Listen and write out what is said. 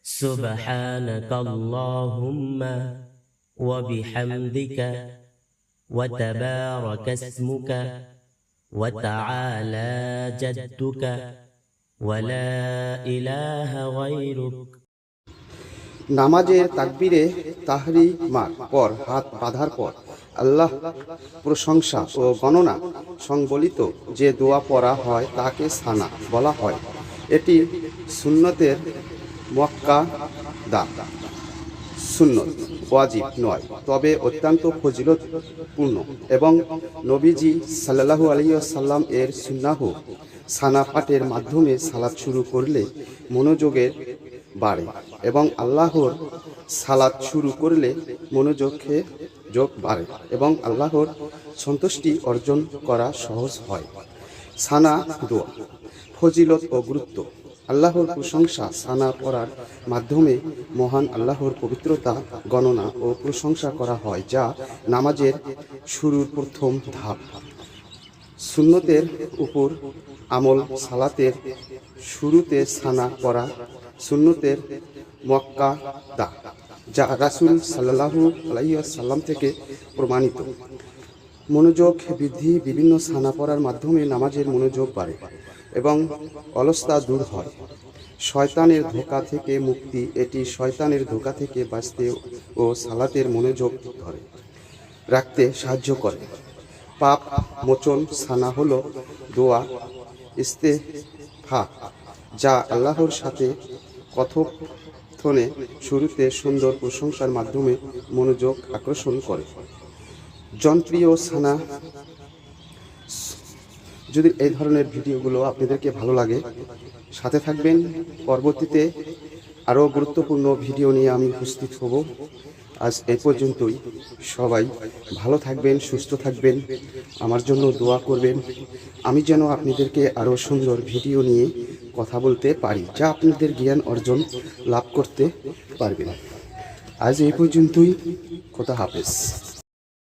سبحانك اللهم وبحمدك وتبارك اسمك وتعالى جدك ولا إله غيرك। নামাজের তাকবীরে তাহরিমার পর হাত বাঁধার পর আল্লাহ প্রশংসা ও গণনা সংবলিত যে দোয়া পড়া হয় তাকে সানা বলা হয়। এটি সুন্নতের মুআক্কাদা, সুন্নত, ওয়াজিব নয়, তবে অত্যন্ত ফজিলতপূর্ণ এবং নবীজি সাল্লাল্লাহু আলাইহি ওয়াসাল্লাম এর সুন্নাহ সানা পাঠের মাধ্যমে সালাত শুরু করলে মনোযোগের বাড়ে এবং আল্লাহর সালাত শুরু করলে যোগ বাড়ে এবং আল্লাহর সন্তুষ্টি অর্জন করা সহজ হয়। সানা দোয়া ফজিলত ও গুরুত্ব। আল্লাহর প্রশংসা সানা পড়ার মাধ্যমে মহান আল্লাহর পবিত্রতা গণনা ও প্রশংসা করা হয়, যা নামাজের শুরুর প্রথম ধাপ। সুন্নতের উপর আমল। সালাতের শুরুতে সানা পড়া সুন্নতের মুআক্কাদা, যা রাসূল সাল্লাল্লাহু আলাইহি ওয়াসাল্লাম থেকে প্রমাণিত। মনোযোগ বৃদ্ধি। বিভিন্ন সানা পড়ার মাধ্যমে নামাজের মনোযোগ বাড়ে এবং অলসতা দূর হয়। শয়তানের ধোঁকা থেকে মুক্তি। এটি শয়তানের ধোঁকা থেকে বাঁচতে ও সালাতের মনোযোগ ধরে রাখতে সাহায্য করে। পাপ মোচন। সানা হলো দোয়া ইস্তেগফার, যা আল্লাহর সাথে কথোপকথনে শুরুতে সুন্দর প্রশংসার মাধ্যমে মনোযোগ আকর্ষণ করে। জনপ্রিয় সানা। যদি এই ধরনের ভিডিওগুলো আপনাদেরকে ভালো লাগে, সাথে থাকবেন। পরবর্তীতে আরও গুরুত্বপূর্ণ ভিডিও নিয়ে আমি উপস্থিত হব। আজ এই পর্যন্তই। সবাই ভালো থাকবেন, সুস্থ থাকবেন, আমার জন্য দোয়া করবেন, আমি যেন আপনাদেরকে আরও সুন্দর ভিডিও নিয়ে কথা বলতে পারি, যা আপনাদের জ্ঞান অর্জন লাভ করতে পারবেন। আজ এই পর্যন্তই। খোদা হাফেজ।